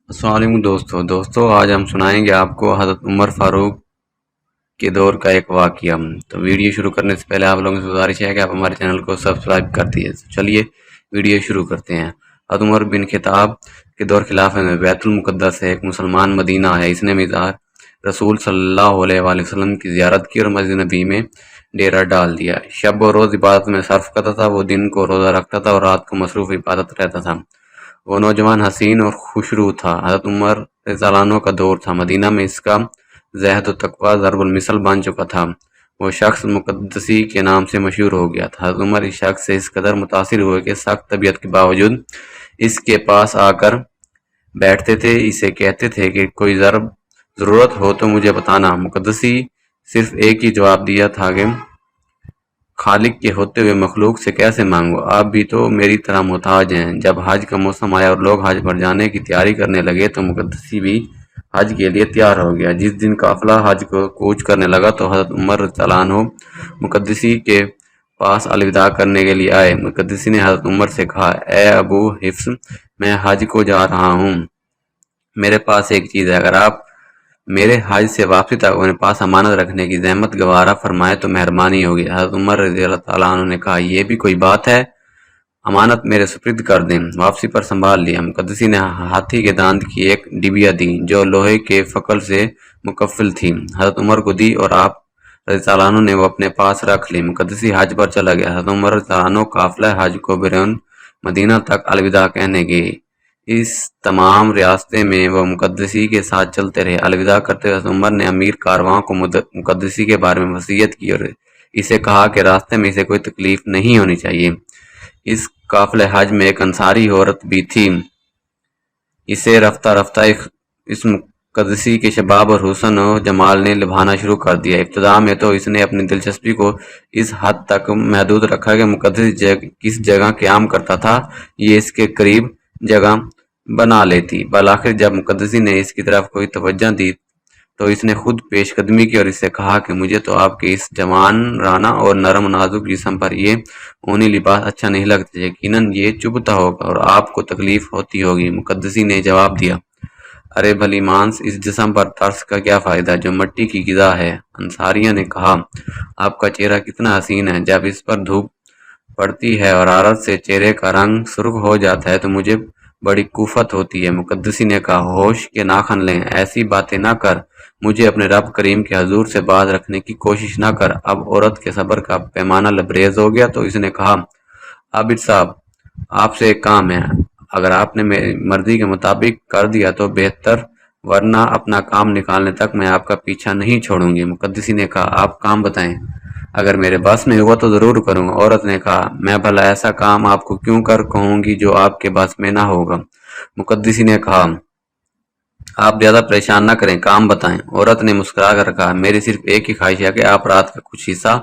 السلام علیکم دوستوں آج ہم سنائیں گے آپ کو حضرت عمر فاروق کے دور کا ایک واقعہ۔ تو ویڈیو شروع کرنے سے پہلے آپ لوگوں سے گزارش ہے کہ آپ ہمارے چینل کو سبسکرائب کر دیے۔ چلیے ویڈیو شروع کرتے ہیں۔ حضرت عمر بن خطاب کے دور خلافت میں بیت المقدس سے ایک مسلمان مدینہ آیا۔ اس نے مزار رسول صلی اللہ علیہ وآلہ وسلم کی زیارت کی اور مسجد نبی میں ڈیرا ڈال دیا۔ شب و روز عبادت میں صرف کرتا تھا۔ وہ دن کو روزہ رکھتا تھا اور رات کو مصروف عبادت رہتا تھا۔ وہ نوجوان حسین اور خوشرو تھا۔ حضرت عمر رضی اللہ عنہ کا دور تھا۔ مدینہ میں اس کا زہد و تقوی ضرب المثل بن چکا تھا۔ وہ شخص مقدسی کے نام سے مشہور ہو گیا تھا۔ حضرت عمر اس شخص سے اس قدر متاثر ہوئے کہ سخت طبیعت کے باوجود اس کے پاس آ کر بیٹھتے تھے۔ اسے کہتے تھے کہ کوئی ضرورت ہو تو مجھے بتانا۔ مقدسی صرف ایک ہی جواب دیا تھا کہ خالق کے ہوتے ہوئے مخلوق سے کیسے مانگو، آپ بھی تو میری طرح محتاج ہیں۔ جب حج کا موسم آیا اور لوگ حج پر جانے کی تیاری کرنے لگے تو مقدسی بھی حج کے لیے تیار ہو گیا۔ جس دن قافلہ حج کو کوچ کرنے لگا تو حضرت عمر رضی اللہ عنہ مقدسی کے پاس الوداع کرنے کے لیے آئے۔ مقدسی نے حضرت عمر سے کہا، اے ابو حفص، میں حج کو جا رہا ہوں۔ میرے پاس ایک چیز ہے، اگر آپ میرے حج سے واپسی تک اپنے پاس امانت رکھنے کی زحمت گوارا فرمائے تو مہربانی ہوگی۔ حضرت عمر رضی اللہ عنہ نے کہا، یہ بھی کوئی بات ہے، امانت میرے سپرد کر دیں۔ واپسی پر سنبھال لیا۔ مقدسی نے ہاتھی کے دانت کی ایک ڈبیا دی جو لوہے کے فکل سے مکفل تھی، حضرت عمر کو دی اور آپ رضی اللہ عنہ نے وہ اپنے پاس رکھ لی۔ مقدسی حج پر چلا گیا۔ حضرت عمر رضی اللہ عنہ قافلہ حج کو بیرون مدینہ تک الوداع کہنے گئے۔ اس تمام راستے میں وہ مقدسی کے ساتھ چلتے رہے۔ الوداع کرتے ہوئے حضرت عمر نے امیر کارواں کو مقدسی کے بارے میں وصیت کی اور اسے کہا کہ راستے میں اسے کوئی تکلیف نہیں ہونی چاہیے۔ اس قافلہ حج میں ایک انصاری عورت بھی تھی۔ اسے رفتہ رفتہ اس مقدسی کے شباب اور حسن و جمال نے لبھانا شروع کر دیا۔ ابتدا میں تو اس نے اپنی دلچسپی کو اس حد تک محدود رکھا کہ مقدسی کس جگہ قیام کرتا تھا یہ اس کے قریب جگہ بنا لیتی۔ بالآخر جب مقدسی نے اس کی طرف کوئی توجہ دی تو اس نے خود پیش قدمی کی اور اس سے کہا کہ مجھے تو آپ کے اس جوانانہ اور نرم و نازک جسم پر یہ اونی لباس اچھا نہیں لگتا، یقیناً یہ چبھتا ہوگا اور آپ کو تکلیف ہوتی ہوگی۔ مقدسی نے جواب دیا، ارے بھلی مانس، اس جسم پر ترس کا کیا فائدہ جو مٹی کی غذا ہے۔ انصاریہ نے کہا، آپ کا چہرہ کتنا حسین ہے، جب اس پر دھوپ پڑتی ہے اور حرارت سے چہرے کا رنگ سرخ ہو جاتا ہے تو مجھے بڑی کوفت ہوتی ہے۔ مقدسی نے کہا، ہوش کے ناخن لیں، ایسی باتیں نہ کر، مجھے اپنے رب کریم کے حضور سے باز رکھنے کی کوشش نہ کر۔ اب عورت کے صبر کا پیمانہ لبریز ہو گیا تو اس نے کہا، عابد صاحب، آپ سے ایک کام ہے، اگر آپ نے میری مرضی کے مطابق کر دیا تو بہتر، ورنہ اپنا کام نکالنے تک میں آپ کا پیچھا نہیں چھوڑوں گی۔ مقدسی نے کہا، آپ کام بتائیں، اگر میرے بس میں ہوا تو ضرور کروں گا۔ عورت نے کہا، میں بھلا ایسا کام آپ کو کیوں کر کہوں گی جو آپ کے بس میں نہ ہوگا۔ مقدسی نے کہا، آپ زیادہ پریشان نہ کریں، کام بتائیں۔ عورت نے مسکرا کر کہا، میری صرف ایک ہی خواہش ہے کہ آپ رات کا کچھ حصہ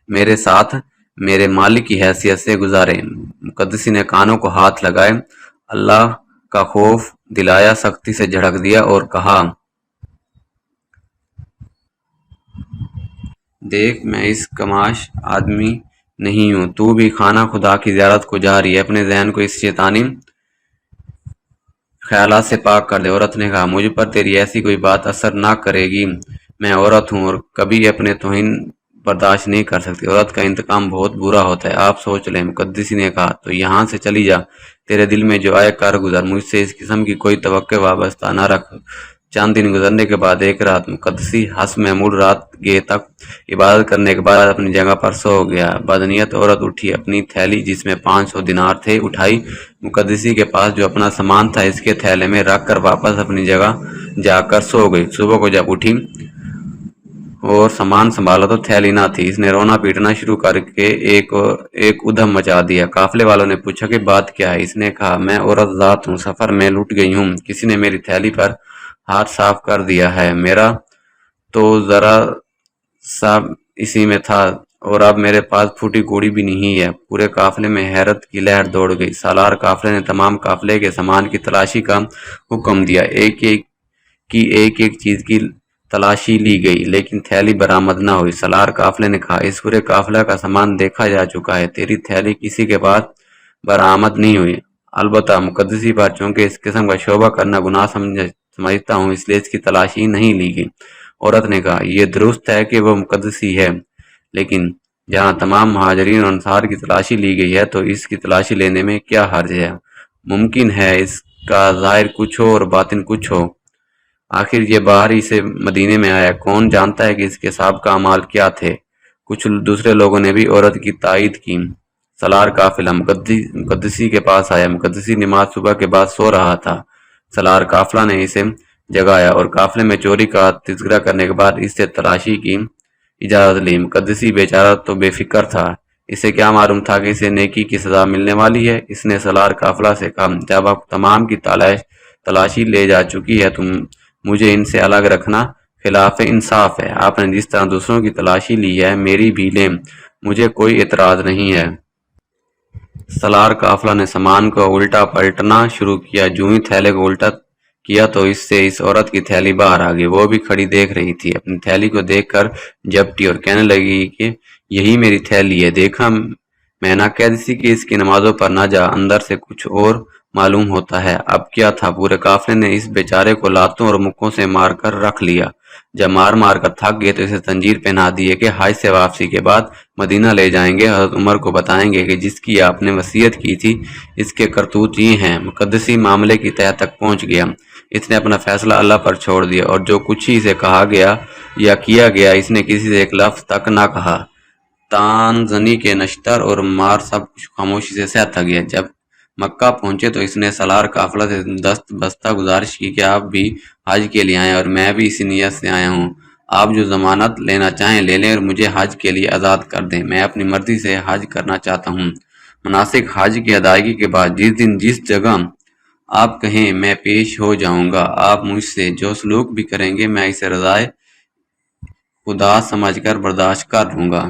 میرے ساتھ میرے مالک کی حیثیت سے گزاریں۔ مقدسی نے کانوں کو ہاتھ لگائے، اللہ کا خوف دلایا، سختی سے جھڑک دیا اور کہا، دیکھ، میں اس کماش آدمی نہیں ہوں، تو بھی خانہ خدا کی زیارت کو جا رہی ہے، اپنے ذہن کو اس شیطانی خیالات سے پاک کر دے۔ عورت نے کہا، مجھ پر تیری ایسی کوئی بات اثر نہ کرے گی، میں عورت ہوں اور کبھی اپنے توہین برداشت نہیں کر سکتی۔ عورت کا انتقام بہت برا ہوتا ہے، آپ سوچ لیں۔ مقدسی نے کہا، تو یہاں سے چلی جا، تیرے دل میں جو آئے کر گزر، مجھ سے اس قسم کی کوئی توقع وابستہ نہ رکھ۔ چند دن گزرنے کے بعد ایک رات مقدسی حسب معمول رات گئے تک عبادت کرنے کے بعد اپنی جگہ پر سو گیا۔ بدنیت عورت اٹھی، اپنی تھیلی جس میں 500 دینار تھے اٹھائی، مقدسی کے پاس جو اپنا سامان تھا اس کے تھیلے میں رکھ کر واپس اپنی جگہ جا کر سو گئی۔ صبح کو جب اٹھی اور سامان سنبھالا تو تھیلی نہ تھی۔ اس نے رونا پیٹنا شروع کر کے ایک ادھم مچا دیا۔ قافلے والوں نے پوچھا کہ بات کیا ہے؟ اس نے کہا، میں عورت ذات ہوں، سفر میں لٹ گئی ہوں، کسی نے میری تھیلی پر ہاتھ صاف کر دیا ہے، میرا تو ذرا سا اسی میں تھا اور اب میرے پاس پھوٹی کوڑی بھی نہیں ہے۔ پورے قافلے میں حیرت کی لہر دوڑ گئی۔ سالار قافلے نے تمام قافلے کے سامان کی تلاشی کا حکم دیا۔ ایک ایک چیز کی تلاشی لی گئی لیکن تھیلی برآمد نہ ہوئی۔ سالار قافلے نے کہا، اس پورے قافلہ کا سامان دیکھا جا چکا ہے، تیری تھیلی کسی کے پاس برآمد نہیں ہوئی، البتہ مقدسی پر چونکہ اس قسم کا شعبہ کرنا گناہ سمجھتا ہوں، اس لیے اس کی تلاشی نہیں لی گئی۔ عورت نے کہا، یہ درست ہے کہ وہ مقدسی ہے، لیکن جہاں تمام مہاجرین اور انصار کی تلاشی لی گئی ہے تو اس کی تلاشی لینے میں کیا حرج ہے؟ ممکن ہے اس کا ظاہر کچھ ہو اور باطن کچھ ہو۔ آخر یہ باہر ہی سے مدینے میں آیا، کون جانتا ہے کہ اس کے سابقہ اعمال کیا تھے؟ کچھ دوسرے لوگوں نے بھی عورت کی تائید کی۔ سالار قافلہ مقدسی کے پاس آیا۔ مقدسی نماز صبح کے بعد سو رہا تھا۔ سالار قافلہ نے اسے جگایا اور قافلے میں چوری کا تذکرہ کرنے کے بعد اس سے تلاشی کی اجازت لی۔ مقدسی بیچارہ تو بے فکر تھا، اسے کیا معلوم تھا کہ اسے نیکی کی سزا ملنے والی ہے۔ اس نے سالار قافلہ سے کہا، جب آپ تمام کی تلاشی لے جا چکی ہے تو مجھے ان سے الگ رکھنا خلاف انصاف ہے۔ آپ نے جس طرح دوسروں کی تلاشی لی ہے میری بھی لیں، مجھے کوئی اعتراض نہیں ہے۔ سالار قافلہ نے سامان کو الٹا پلٹنا شروع کیا۔ جو ہی تھیلے کو الٹا کیا تو اس سے اس عورت کی تھیلی باہر آ گئی۔ وہ بھی کھڑی دیکھ رہی تھی، اپنی تھیلی کو دیکھ کر جھپٹی اور کہنے لگی کہ یہی میری تھیلی ہے، دیکھا میں نہ کہتی تھی کہ اس کی نمازوں پر نہ جا، اندر سے کچھ اور معلوم ہوتا ہے۔ اب کیا تھا، پورے قافلے نے اس بیچارے کو لاتوں اور مکوں سے مار کر رکھ لیا۔ جب مار کر تھک گئے تو اسے زنجیر پہنا دیے کہ حج سے واپسی کے بعد مدینہ لے جائیں گے، حضرت عمر کو بتائیں گے کہ جس کی آپ نے وصیت کی تھی اس کے کرتوت یہ ہیں۔ مقدسی معاملے کی تہہ تک پہنچ گیا۔ اس نے اپنا فیصلہ اللہ پر چھوڑ دیا اور جو کچھ ہی سے کہا گیا یا کیا گیا اس نے کسی سے ایک لفظ تک نہ کہا۔ تان زنی کے نشتر اور مار سب کچھ خاموشی سے سہتا گیا۔ جب مکہ پہنچے تو اس نے سالار قافلہ سے دست بستہ گزارش کی کہ آپ بھی حج کے لیے آئیں اور میں بھی اسی نیت سے آیا ہوں۔ آپ جو ضمانت لینا چاہیں لے لیں اور مجھے حج کے لیے آزاد کر دیں، میں اپنی مرضی سے حج کرنا چاہتا ہوں۔ مناسک حج کی ادائیگی کے بعد جس دن جس جگہ آپ کہیں میں پیش ہو جاؤں گا۔ آپ مجھ سے جو سلوک بھی کریں گے میں اسے رضائے خدا سمجھ کر برداشت کر لوں گا۔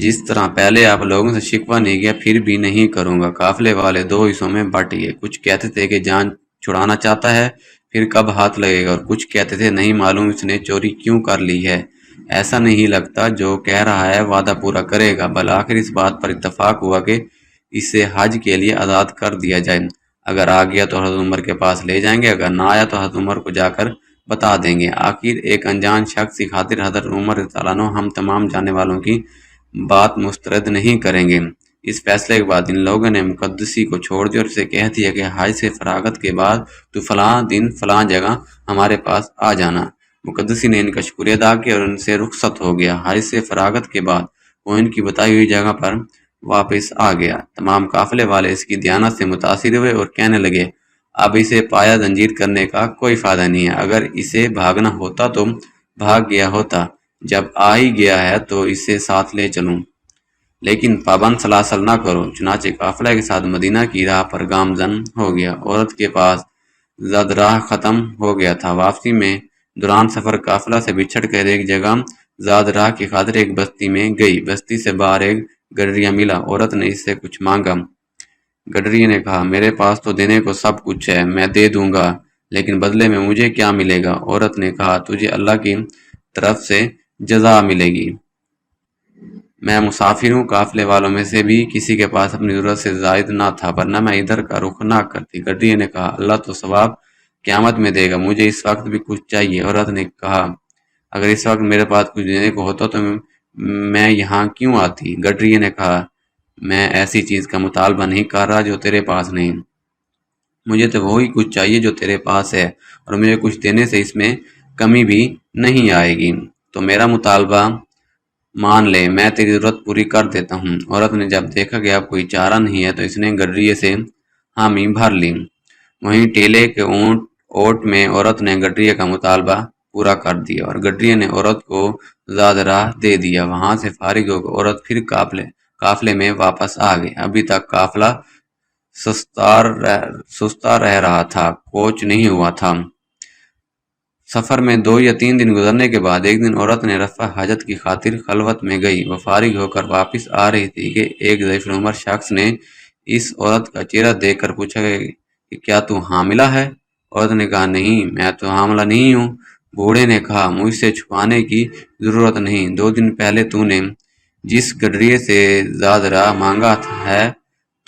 جس طرح پہلے آپ لوگوں سے شکوہ نہیں کیا پھر بھی نہیں کروں گا۔ قافلے والے دو حصوں میں بٹ گئے، کچھ کہتے تھے کہ جان چھڑانا چاہتا ہے پھر کب ہاتھ لگے گا، اور کچھ کہتے تھے نہیں معلوم اس نے چوری کیوں کر لی ہے، ایسا نہیں لگتا جو کہہ رہا ہے وعدہ پورا کرے گا۔ بالآخر اس بات پر اتفاق ہوا کہ اسے حج کے لیے آزاد کر دیا جائے۔ اگر آ گیا تو حضرت عمر کے پاس لے جائیں گے، اگر نہ آیا تو حضرت عمر کو جا کر بتا دیں گے۔ آخر ایک انجان شخص کی خاطر حضرت عمر رضی اللہ عنہ ہم تمام جانے والوں کی بات مسترد نہیں کریں گے۔ اس فیصلے کے بعد ان لوگوں نے مقدسی کو چھوڑ دیا اور اسے کہہ دیا کہ حج سے فراغت کے بعد تو فلاں دن فلاں جگہ ہمارے پاس آ جانا۔ مقدسی نے ان کا شکریہ ادا کیا اور ان سے رخصت ہو گیا۔ حج سے فراغت کے بعد وہ ان کی بتائی ہوئی جگہ پر واپس آ گیا۔ تمام قافلے والے اس کی دیانت سے متاثر ہوئے اور کہنے لگے، اب اسے پایا زنجیر کرنے کا کوئی فائدہ نہیں ہے، اگر اسے بھاگنا ہوتا تو بھاگ گیا ہوتا، جب آ ہی گیا ہے تو اسے ساتھ لے چلوں، لیکن پابند سلاسل نہ کرو۔ چنانچہ قافلہ کے ساتھ مدینہ کی راہ پر گامزن ہو گیا۔ عورت کے پاس زاد راہ ختم ہو گیا تھا۔ واپسی میں دوران سفر قافلہ سے بچھڑ کر ایک جگہ زاد راہ کی خاطر ایک بستی میں گئی۔ بستی سے باہر ایک گڈریا ملا۔ عورت نے اس سے کچھ مانگا۔ گڈریے نے کہا، میرے پاس تو دینے کو سب کچھ ہے، میں دے دوں گا، لیکن بدلے میں مجھے کیا ملے گا؟ عورت نے کہا، تجھے اللہ کی طرف سے جزا ملے گی۔ میں مسافر ہوں، قافلے والوں میں سے بھی کسی کے پاس اپنی ضرورت سے زائد نہ تھا، ورنہ میں ادھر کا رخ نہ کرتی۔ گڈریے نے کہا، اللہ تو ثواب قیامت میں دے گا، مجھے اس وقت بھی کچھ چاہیے۔ عورت نے کہا، اگر اس وقت میرے پاس کچھ دینے کو ہوتا تو میں یہاں کیوں آتی؟ گڈریے نے کہا، میں ایسی چیز کا مطالبہ نہیں کر رہا جو تیرے پاس نہیں، مجھے تو وہی کچھ چاہیے جو تیرے پاس ہے، اور مجھے کچھ دینے سے اس میں کمی بھی نہیں آئے گی، تو میرا مطالبہ مان لے، میں تیری ضرورت پوری کر دیتا ہوں۔ عورت نے جب دیکھا کہ اب کوئی چارہ نہیں ہے تو اس نے گڈریے سے حامی بھر لی۔ وہیں ٹیلے کے اوٹ میں عورت نے گڈریے کا مطالبہ پورا کر دیا اور گڈریے نے عورت کو زاد راہ دے دیا۔ وہاں سے فارغ ہو کر عورت پھر قافلے میں واپس آ گئی۔ ابھی تک قافلہ سستا رہ رہا تھا، کوچ نہیں ہوا تھا۔ سفر میں 2 یا 3 دن گزرنے کے بعد ایک دن عورت نے رفع حاجت کی خاطر خلوت میں گئی۔ وہ فارغ ہو کر واپس آ رہی تھی کہ ایک ضعیف العمر شخص نے اس عورت کا چہرہ دیکھ کر پوچھا کہ کیا تو حاملہ ہے؟ عورت نے کہا، نہیں، میں تو حاملہ نہیں ہوں۔ بوڑھے نے کہا، مجھ سے چھپانے کی ضرورت نہیں، 2 دن پہلے تو نے جس گڈریے سے زاد راہ مانگا ہے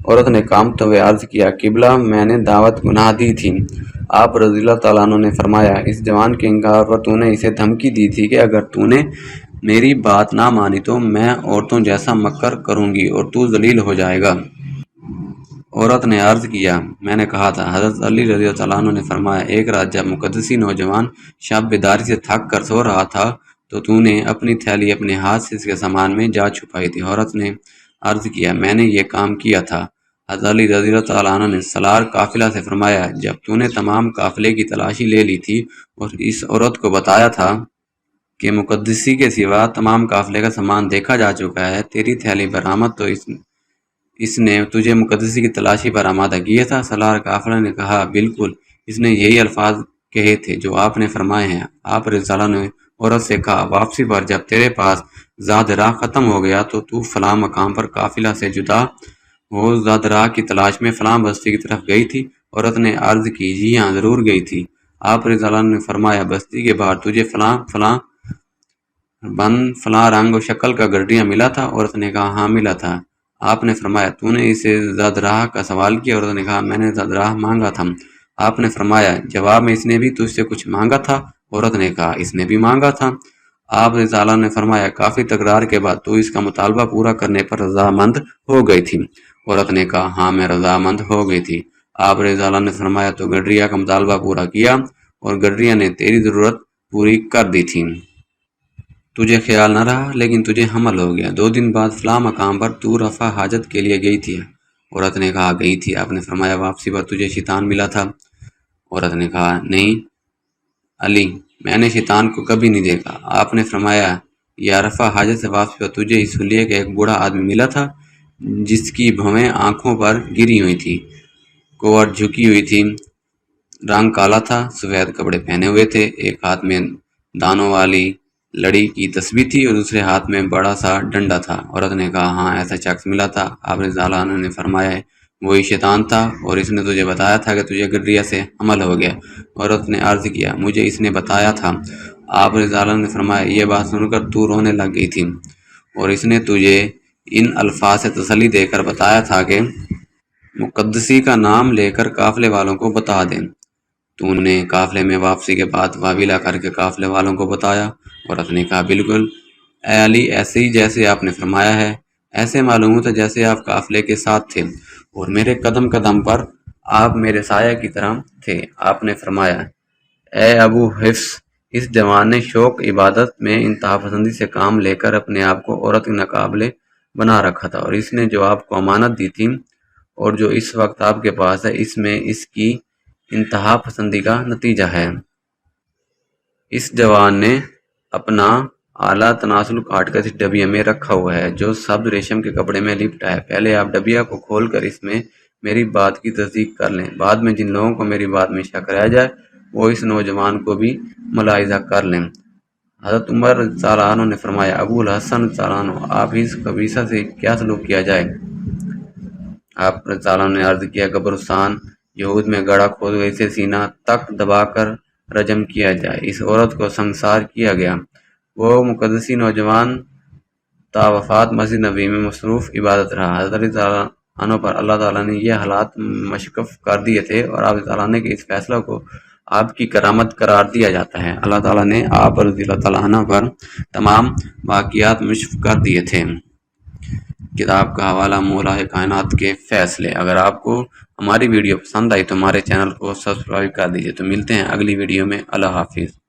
عورت نے کامتے ہوئے عرض کیا قبلہ میں نے دعوت گناہ دی تھی۔ آپ رضی اللہ تعالیٰ عنہ نے فرمایا اس جوان کے انکار پر تو نے اسے دھمکی دی تھی کہ اگر تو نے میری بات نہ مانی تو میں عورتوں جیسا مکر کروں گی اور تو ذلیل ہو جائے گا۔ عورت نے عرض کیا میں نے کہا تھا۔ حضرت علی رضی اللہ عنہ نے فرمایا ایک رات جب مقدسی نوجوان شب بیداری سے تھک کر سو رہا تھا تو نے اپنی تھیلی اپنے ہاتھ سے اس کے سامان میں جا چھپائی تھی۔ عورت نے عرض کیا میں نے یہ کام کیا تھا۔ حضرت علی رضی اللہ عنہ نے سالار قافلہ سے فرمایا جب تو نے تمام قافلے کی تلاشی لے لی تھی اور اس عورت کو بتایا تھا کہ مقدسی کے سوا تمام قافلے کا سامان دیکھا جا چکا ہے، تیری تھیلی برآمد تو اس نے تجھے مقدسی کی تلاشی پر آمادہ کیا تھا۔ سالار قافلہ نے کہا بالکل، اس نے یہی الفاظ کہے تھے جو آپ نے فرمائے ہیں۔ آپ رضی اللہ نے عورت سے کہا واپسی پر جب تیرے پاس زاد راہ ختم ہو گیا تو فلاں مقام پر قافلہ سے جدا ہو زاد راہ کی تلاش میں فلاں بستی کی طرف گئی تھی۔ عورت نے عرض کی جی ہاں ضرور گئی تھی۔ آپ رضی اللہ نے فرمایا بستی کے باہر تجھے فلاں بند فلاں رنگ و شکل کا گڈریاں ملا تھا؟ عورت نے کہا ہاں ملا تھا۔ آپ نے فرمایا تو نے اسے زاد راہ کا سوال کیا؟ عورت نے کہا میں نے زاد راہ مانگا تھا۔ آپ نے فرمایا جواب میں اس نے بھی تجھ سے کچھ مانگا تھا؟ عورت نے کہا اس نے بھی مانگا تھا۔ آپ رضی اللہ نے فرمایا کافی تکرار کے بعد تو اس کا مطالبہ پورا کرنے پر رضامند ہو گئی تھی؟ عورت نے کہا ہاں میں رضامند ہو گئی تھی۔ آپ رضی اللہ نے فرمایا تو گڈریا کا مطالبہ پورا کیا اور گڈریا نے تیری ضرورت پوری کر دی تھی، تجھے خیال نہ رہا لیکن تجھے حمل ہو گیا۔ 2 دن بعد فلاں مقام پر تو رفع حاجت کے لیے گئی تھی؟ عورت نے کہا گئی تھی۔ آپ نے فرمایا واپسی پر تجھے شیطان ملا تھا؟ عورت نے کہا نہیں علی، میں نے شیطان کو کبھی نہیں دیکھا۔ آپ نے فرمایا یا رفع حاجت سے واپسی پر تجھے اس حلیے کا ایک بوڑھا آدمی ملا تھا جس کی بھویں آنکھوں پر گری ہوئی تھی، کوہر جھکی ہوئی تھی، رنگ کالا تھا، سفید کپڑے پہنے ہوئے تھے، ایک ہاتھ میں دانوں والی لڑی کی تسبیح تھی اور دوسرے ہاتھ میں بڑا سا ڈنڈا تھا؟ عورت نے کہا ہاں ایسا شخص ملا تھا۔ آپ رضی اللہ عنہ نے فرمایا وہی شیطان تھا اور اس نے تجھے بتایا تھا کہ تجھے گڈریا سے حمل ہو گیا؟ عورت نے عرض کیا مجھے اس نے بتایا تھا۔ آپ رضی اللہ عنہ نے فرمایا یہ بات سن کر تو رونے لگ گئی تھی اور اس نے تجھے ان الفاظ سے تسلی دے کر بتایا تھا کہ مقدسی کا نام لے کر قافلے والوں کو بتا دیں۔ تو نے قافلے میں واپسی کے بعد واویلا کر کے قافلے والوں کو بتایا؟ عورت نے کہا بالکل اے علی، ایسے ہی جیسے آپ نے فرمایا ہے، ایسے معلوم ہوتا جیسے آپ قافلے کے ساتھ تھے اور میرے قدم قدم پر آپ میرے سایہ کی طرح تھے۔ آپ نے فرمایا اے ابو حفص، اس جوان نے شوق عبادت میں انتہا پسندی سے کام لے کر اپنے آپ کو عورت کے ناقابل بنا رکھا تھا، اور اس نے جو آپ کو امانت دی تھی اور جو اس وقت آپ کے پاس ہے اس میں اس کی انتہا پسندی کا نتیجہ ہے۔ اس جوان نے اپنا اعلیٰ تناسل کاٹ کر اس ڈبیا میں رکھا ہوا ہے جو سبز ریشم کے کپڑے میں لپٹا ہے۔ پہلے آپ ڈبیا کو کھول کر اس میں میری بات کی تصدیق کر لیں، بعد میں جن لوگوں کو میری بات میں شک رہ جائے وہ اس نوجوان کو بھی ملاحظہ کر لیں۔ حضرت عمر رضی اللہ عنہ نے فرمایا ابو الحسن رضی اللہ عنہ، آپ اس قبیصہ سے کیا سلوک کیا جائے؟ آپ رضی اللہ عنہ نے عرض کیا قبرستان یہود میں گڑھا کھود کر اسے سینہ تک دبا کر رجم کیا جائے۔ اس عورت کو سنسار کیا گیا۔ وہ مقدسی نوجوان تا وفات مسجد نبوی میں مصروف عبادت رہا۔ حضرت علی رضی اللہ عنہ پر اللہ تعالیٰ نے یہ حالات مشکف کر دیے تھے اور آپ رضی اللہ عنہ کے اس فیصلہ کو آپ کی کرامت قرار دیا جاتا ہے۔ اللہ تعالیٰ نے آپ رضی اللہ عنہ پر تمام واقعات مشکف کر دیے تھے۔ کتاب کا حوالہ مولا کائنات کے فیصلے۔ اگر آپ کو ہماری ویڈیو پسند آئی تو ہمارے چینل کو سبسکرائب کر دیجیے۔ تو ملتے ہیں اگلی ویڈیو میں۔ اللہ حافظ۔